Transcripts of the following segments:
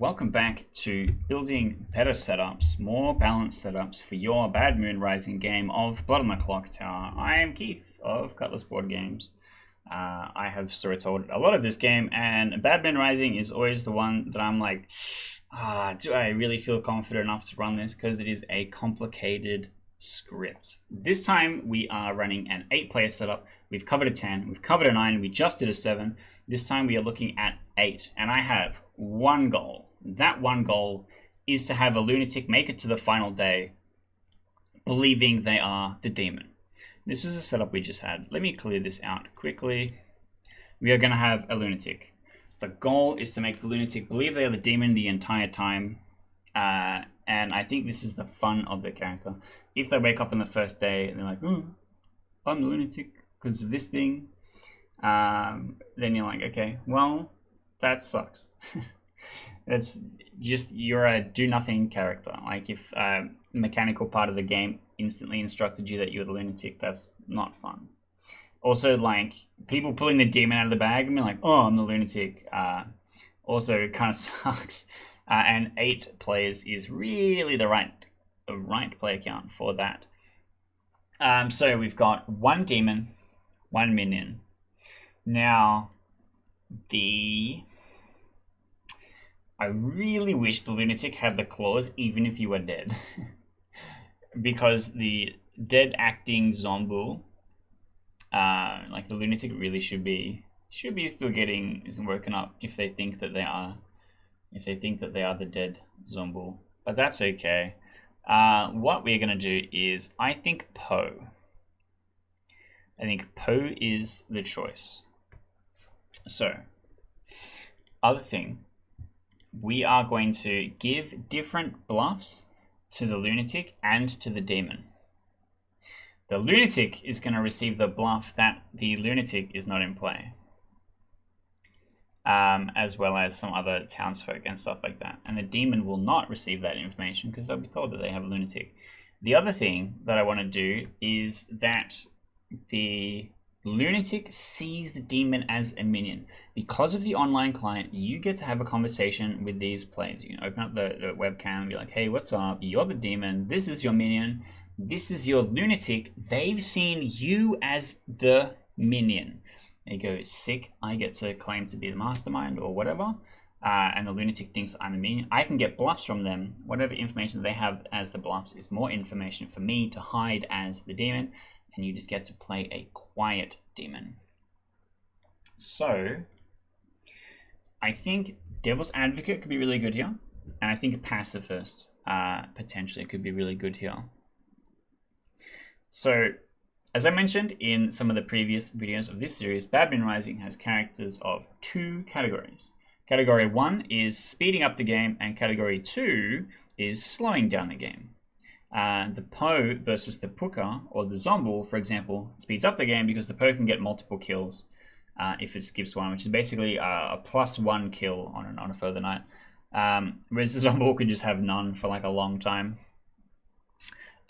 welcome back to building better setups, more balanced setups for your Bad Moon Rising game of Blood on the Clocktower. I am Keith of Cutlass Board Games. I have story told a lot of this game, and Bad Moon Rising is always the one that I'm like, do I really feel confident enough to run this? Because it is a complicated script. This time we are running an 8-player setup. We've covered a 10, we've covered a 9, we just did a 7. This time we are looking at 8, and I have one goal. That one goal is to have a lunatic make it to the final day believing they are the demon. This is a setup we just had. Let me clear this out quickly. We are going to have a lunatic. The goal is to make the lunatic believe they are the demon the entire time, and I think this is the fun of the character. If they wake up on the first day and they're like, oh, I'm the lunatic because of this thing, then you're like, okay, well, that sucks. It's just, you're a do-nothing character. Like, if a mechanical part of the game instantly instructed you that you're the lunatic, that's not fun. Also, like, people pulling the demon out of the bag and being like, oh, I'm the lunatic, also kind of sucks. And 8 players is really the right player count for that. So we've got 1 demon, 1 minion. Now, I really wish the lunatic had the claws even if you were dead. Because the dead acting zombie, like the lunatic really should be still getting woken up if they think that they are the dead zombie. But that's okay. What we're gonna do is I think Poe is the choice. So, other thing, we are going to give different bluffs to the lunatic and to the demon. The lunatic is going to receive the bluff that the lunatic is not in play, as well as some other townsfolk and stuff like that. And the demon will not receive that information because they'll be told that they have a lunatic. The other thing that I want to do is that the lunatic sees the demon as a minion. Because of the online client, you get to have a conversation with these players. You can open up the webcam and be like, hey, what's up? You're the demon. This is your minion. This is your lunatic. They've seen you as the minion. They go, sick, I get to claim to be the mastermind or whatever. And the lunatic thinks I'm a minion. I can get bluffs from them. Whatever information they have as the bluffs is more information for me to hide as the demon. And you just get to play a quiet demon. So, I think Devil's Advocate could be really good here. And I think Pacifist potentially could be really good here. So, as I mentioned in some of the previous videos of this series, Bad Moon Rising has characters of 2 categories. Category 1 is speeding up the game, and Category 2 is slowing down the game. The Poe versus the Puka, or the Zombie, for example, speeds up the game because the Poe can get multiple kills if it skips one, which is basically a +1 kill on a further night. Whereas the Zombie could just have none for like a long time.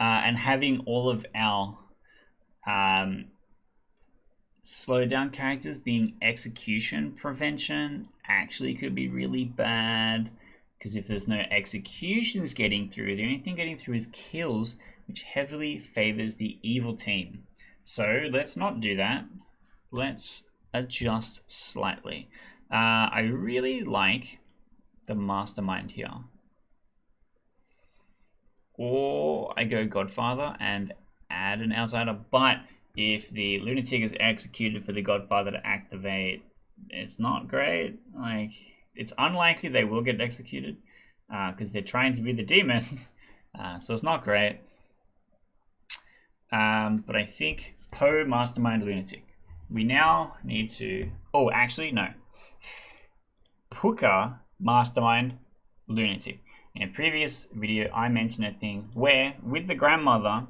And having all of our slow down characters being execution prevention actually could be really bad. Because if there's no executions getting through, the only thing getting through is kills, which heavily favors the evil team. So let's not do that. Let's adjust slightly. I really like the mastermind here. Or I go Godfather and add an outsider. But if the lunatic is executed for the Godfather to activate, it's not great. Like, it's unlikely they will get executed because they're trying to be the demon. So it's not great. But I think Poe, Mastermind, Lunatic. We now need to... Oh, actually, no. Puka, Mastermind, Lunatic. In a previous video, I mentioned a thing where, with the grandmother,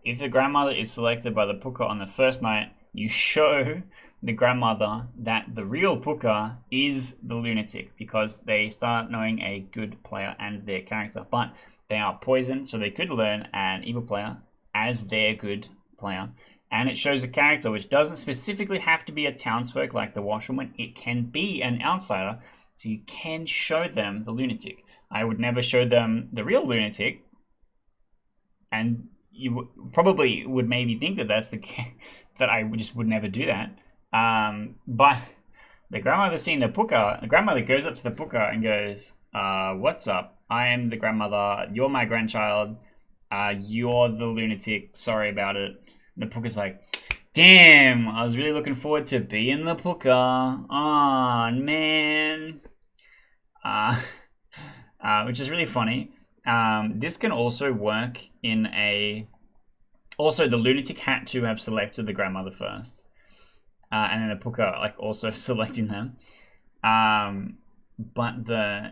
if the grandmother is selected by the Puka on the first night, you show the grandmother that the real Puka is the lunatic because they start knowing a good player and their character, but they are poisoned, so they could learn an evil player as their good player. And it shows a character which doesn't specifically have to be a townsfolk like the washerwoman. It can be an outsider So you can show them the lunatic. I would never show them the real lunatic, and you probably would maybe think that that's the that I just would never do that. But the grandmother seeing the puka, the grandmother goes up to the puka and goes, "What's up? I am the grandmother. You're my grandchild. You're the lunatic. Sorry about it." And the puka's like, "Damn, I was really looking forward to being the puka. Oh man." Which is really funny. This can also work in a... Also, the lunatic had to have selected the grandmother first. And then the puka, like, also selecting them. But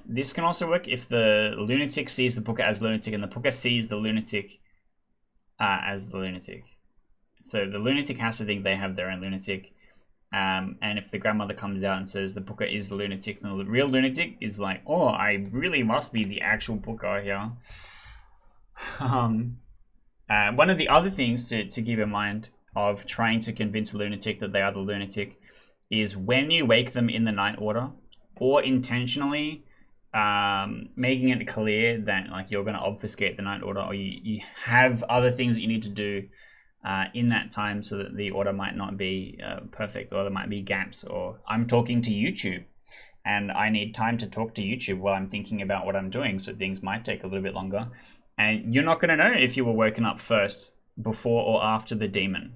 this can also work if the lunatic sees the puka as lunatic and the puka sees the lunatic as the lunatic. So the lunatic has to think they have their own lunatic. And if the grandmother comes out and says the puka is the lunatic, then the real lunatic is like, oh, I really must be the actual puka here. One of the other things to keep in mind of trying to convince a lunatic that they are the lunatic is when you wake them in the night order, or intentionally making it clear that like you're going to obfuscate the night order, or you have other things that you need to do in that time so that the order might not be perfect, or there might be gaps, or I'm talking to YouTube and I need time to talk to YouTube while I'm thinking about what I'm doing, so things might take a little bit longer. And you're not going to know if you were woken up first, before or after the demon,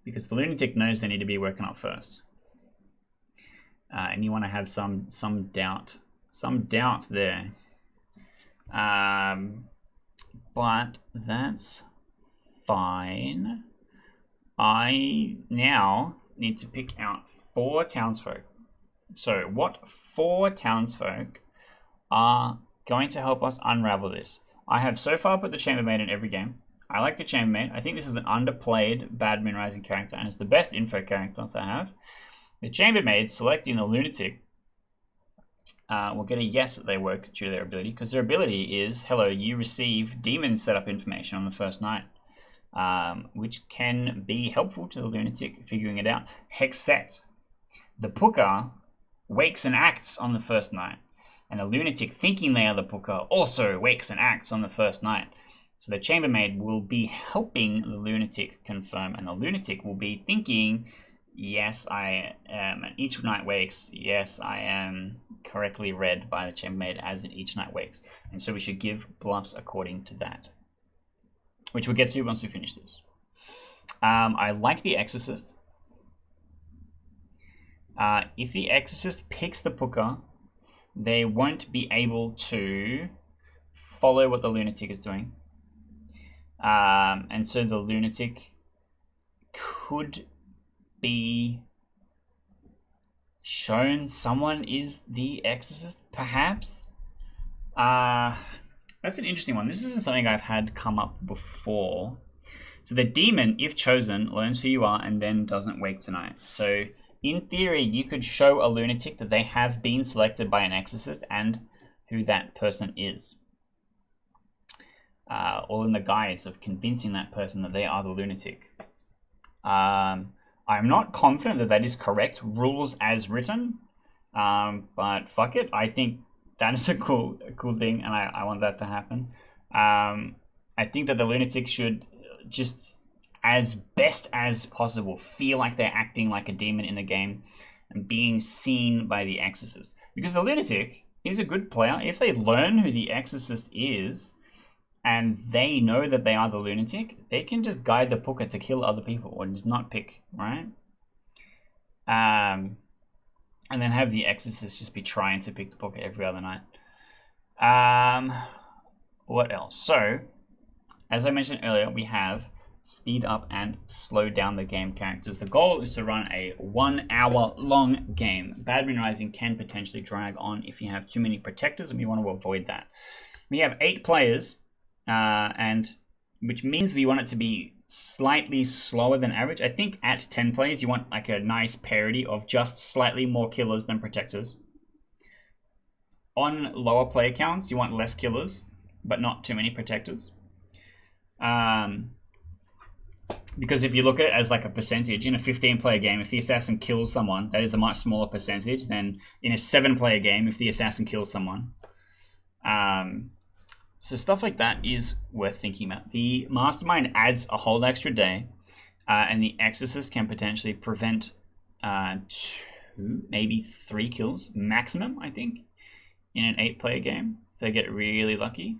because the lunatic knows they need to be woken up first. And you want to have some doubt there. But that's fine. I now need to pick out 4 townsfolk. So what 4 townsfolk are going to help us unravel this? I have so far put the Chambermaid in every game. I like the Chambermaid. I think this is an underplayed Bad Moon Rising character, and it's the best info character I have. The Chambermaid selecting the lunatic will get a yes that they work due to their ability, because their ability is, hello, you receive demon setup information on the first night. Which can be helpful to the lunatic figuring it out. Except the puka wakes and acts on the first night, and the lunatic thinking they are the puka also wakes and acts on the first night. So the Chambermaid will be helping the lunatic confirm, and the lunatic will be thinking, yes, I am, and each night wakes, yes, I am correctly read by the Chambermaid as in each night wakes. And so we should give bluffs according to that, which we'll get to once we finish this. I like the Exorcist. If the Exorcist picks the puka, they won't be able to follow what the lunatic is doing. And so the lunatic could be shown someone is the Exorcist, perhaps. That's an interesting one. This isn't something I've had come up before. So the demon, if chosen, learns who you are and then doesn't wake tonight. So in theory, you could show a lunatic that they have been selected by an exorcist and who that person is. All in the guise of convincing that person that they are the lunatic. I'm not confident that that is correct rules as written, but fuck it. I think that is a cool thing, and I want that to happen. I think that the lunatic should just, as best as possible, feel like they're acting like a demon in the game and being seen by the exorcist. Because the lunatic is a good player. If they learn who the exorcist is and they know that they are the lunatic, they can just guide the puka to kill other people or just not pick, right? And then have the exorcist just be trying to pick the puka every other night. What else? So, as I mentioned earlier, we have speed up and slow down the game characters. The goal is to run a 1 hour long game. Bad Moon Rising can potentially drag on if you have too many protectors, and we want to avoid that. We have 8 players, and which means we want it to be slightly slower than average. I think at 10 players, you want like a nice parity of just slightly more killers than protectors. On lower player counts, you want less killers, but not too many protectors. Because if you look at it as like a percentage, in a 15-player game, if the assassin kills someone, that is a much smaller percentage than in a 7-player game if the assassin kills someone. So stuff like that is worth thinking about. The Mastermind adds a whole extra day, and the Exorcist can potentially prevent 2, maybe 3 kills maximum, I think, in an 8-player game if they get really lucky.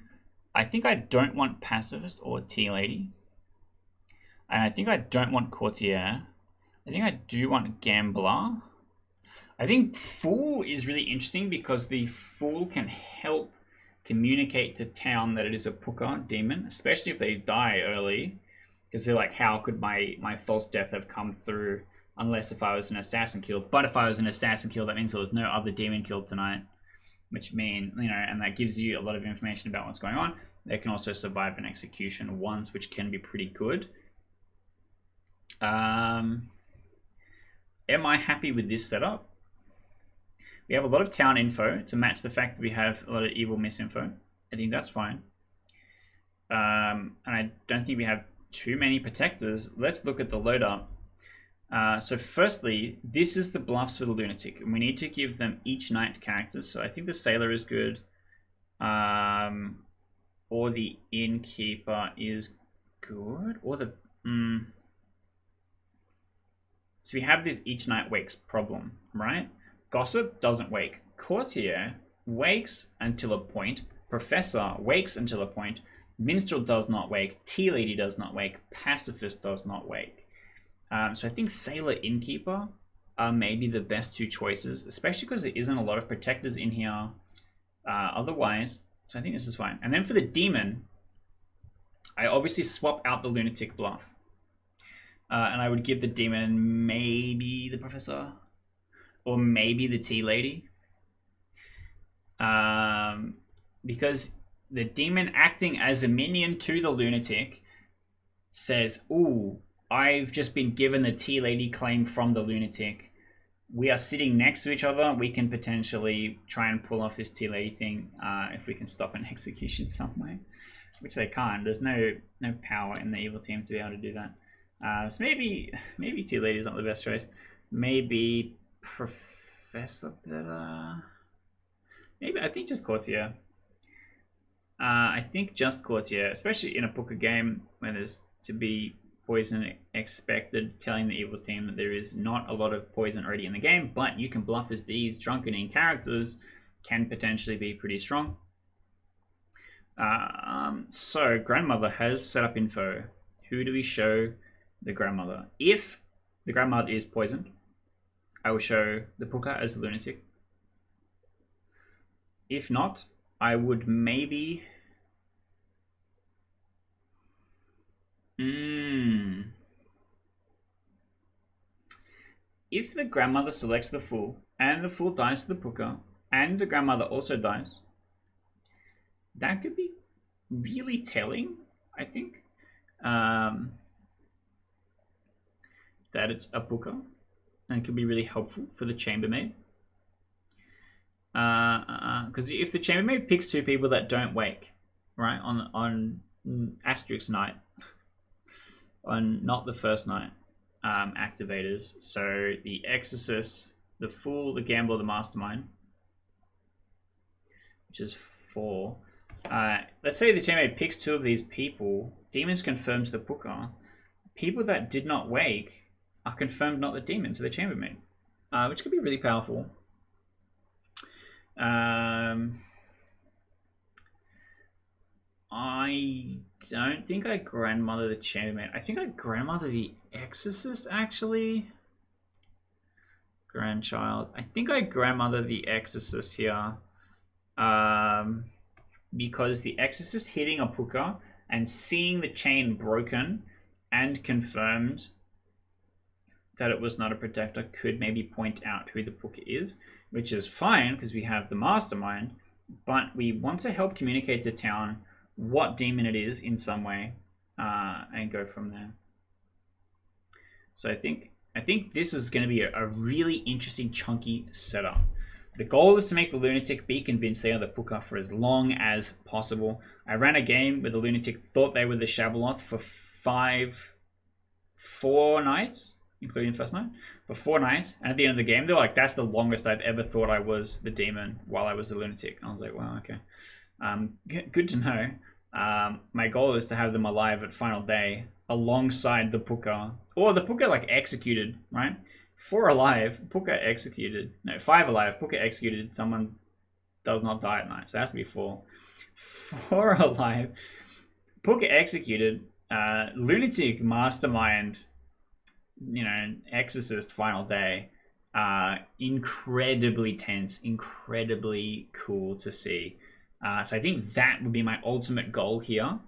I think I don't want Pacifist or Tea Lady. And I think I don't want Courtier. I think I do want Gambler. I think Fool is really interesting because the Fool can help communicate to town that it is a Puka demon, especially if they die early. Because they're like, how could my false death have come through unless if I was an assassin killed? But if I was an assassin killed, that means there was no other demon killed tonight. Which means, and that gives you a lot of information about what's going on. They can also survive an execution once, which can be pretty good. Am I happy with this setup? We have a lot of town info to match the fact that we have a lot of evil misinfo. I think that's fine. And I don't think we have too many protectors. Let's look at the load up. So firstly, this is the bluffs for the lunatic, and we need to give them each night characters. So I think the sailor is good, or the innkeeper is good, or the So we have this each night wakes problem, right? Gossip doesn't wake. Courtier wakes until a point. Professor wakes until a point. Minstrel does not wake. Tea Lady does not wake. Pacifist does not wake. So I think Sailor Innkeeper are maybe the best 2 choices, especially because there isn't a lot of protectors in here otherwise. So I think this is fine. And then for the demon, I obviously swap out the lunatic bluff. And I would give the demon maybe the professor or maybe the tea lady. Because the demon acting as a minion to the lunatic says, ooh, I've just been given the tea lady claim from the lunatic. We are sitting next to each other. We can potentially try and pull off this tea lady thing if we can stop an execution some way, which they can't. There's no power in the evil team to be able to do that. So maybe Tea Lady is not the best choice. Maybe Professor better. Maybe I think just Courtier. I think just Courtier, especially in a poker game where there's to be poison expected, telling the evil team that there is not a lot of poison already in the game, but you can bluff as these drunkening characters can potentially be pretty strong. So grandmother has set up info. Who do we show the grandmother? If the grandmother is poisoned, I will show the Puka as the lunatic. If not, I would maybe... If the grandmother selects the fool, and the fool dies to the Puka, and the grandmother also dies, that could be really telling, I think. That it's a Puka, and it could be really helpful for the chambermaid. Because if the chambermaid picks 2 people that don't wake, right, on asterisk night, on not the first night, activators, so the exorcist, the fool, the gambler, the mastermind, which is 4. Let's say the chambermaid picks 2 of these people, demons confirms the Puka. People that did not wake are confirmed not the demon, so the chambermaid, which could be really powerful. I don't think I grandmother the chambermaid. I think I grandmother the exorcist, actually. Grandchild. I think I grandmother the exorcist here. Because the exorcist hitting a Puka and seeing the chain broken and confirmed that it was not a protector could maybe point out who the Puka is, which is fine because we have the mastermind, but we want to help communicate to town what demon it is in some way, and go from there. So I think this is going to be a really interesting chunky setup. The goal is to make the lunatic be convinced they are the Puka for as long as possible. I ran a game where the lunatic thought they were the Shabaloth for 5 4 nights, including the first night, but 4 nights. And at the end of the game, they're like, that's the longest I've ever thought I was the demon while I was the lunatic. I was like, wow, okay. Good to know. My goal is to have them alive at final day alongside the Puka, or the Puka like executed, right? 4 alive, Puka executed. No, 5 alive, Puka executed. Someone does not die at night, so it has to be 4. 4 alive, Puka executed. Lunatic mastermind, exorcist final day. Incredibly tense, incredibly cool to see. So I think that would be my ultimate goal here.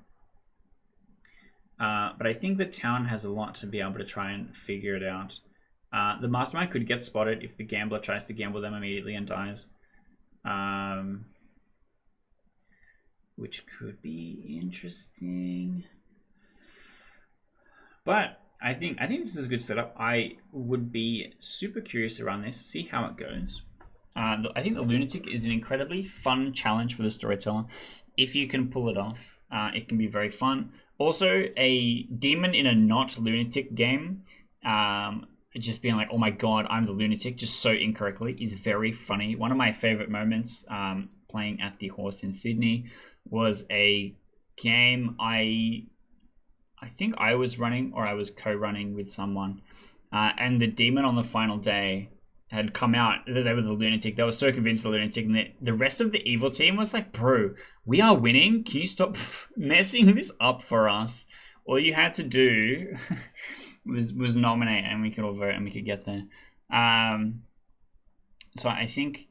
But I think the town has a lot to be able to try and figure it out. The mastermind could get spotted if the gambler tries to gamble them immediately and dies. Which could be interesting. But I think this is a good setup. I would be super curious around this, see how it goes. I think the lunatic is an incredibly fun challenge for the storyteller. If you can pull it off, it can be very fun. Also, a demon in a not lunatic game, just being like, oh my god, I'm the lunatic, just so incorrectly, is very funny. One of my favorite moments playing at the Horse in Sydney was a game I think I was running, or I was co-running with someone, and the demon on the final day had come out. They were the lunatic. They were so convinced the lunatic, and the rest of the evil team was like, bro, we are winning. Can you stop messing this up for us? All you had to do was nominate, and we could all vote, and we could get there. So I think,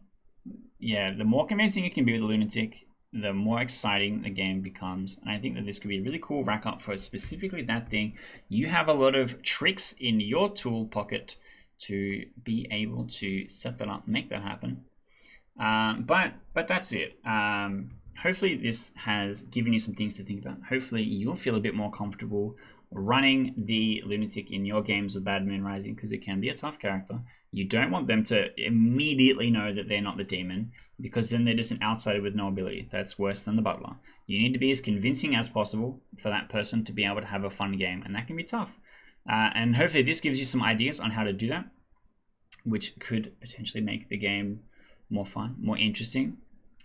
yeah, the more convincing you can be with the lunatic, the more exciting the game becomes. And I think that this could be a really cool rack up for specifically that thing. You have a lot of tricks in your tool pocket to be able to set that up, make that happen. But that's it. Hopefully this has given you some things to think about. Hopefully you'll feel a bit more comfortable running the lunatic in your games with Bad Moon Rising, because it can be a tough character. You don't want them to immediately know that they're not the demon, because then they're just an outsider with no ability. That's worse than the butler. You need to be as convincing as possible for that person to be able to have a fun game, and that can be tough. And hopefully this gives you some ideas on how to do that, which could potentially make the game more fun, more interesting.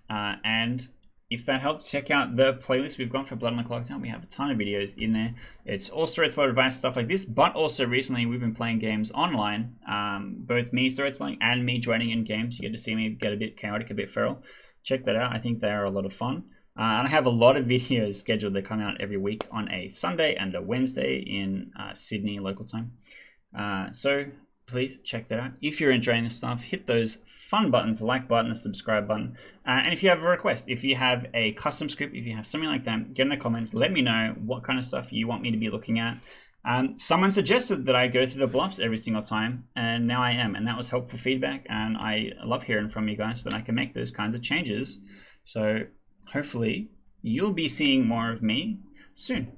And if that helps, check out the playlist we've got for Blood on the Clocktower. We have a ton of videos in there. It's all storyteller advice, stuff like this, but also recently we've been playing games online. Both me storytelling and me joining in games. You get to see me get a bit chaotic, a bit feral. Check that out. I think they are a lot of fun. And I have a lot of videos scheduled that come out every week on a Sunday and a Wednesday in Sydney local time. So please check that out. If you're enjoying this stuff, hit those fun buttons, the like button, the subscribe button. And if you have a request, if you have a custom script, if you have something like that, get in the comments, let me know what kind of stuff you want me to be looking at. Someone suggested that I go through the bluffs every single time, and now I am, and that was helpful feedback, and I love hearing from you guys so that I can make those kinds of changes. So hopefully you'll be seeing more of me soon.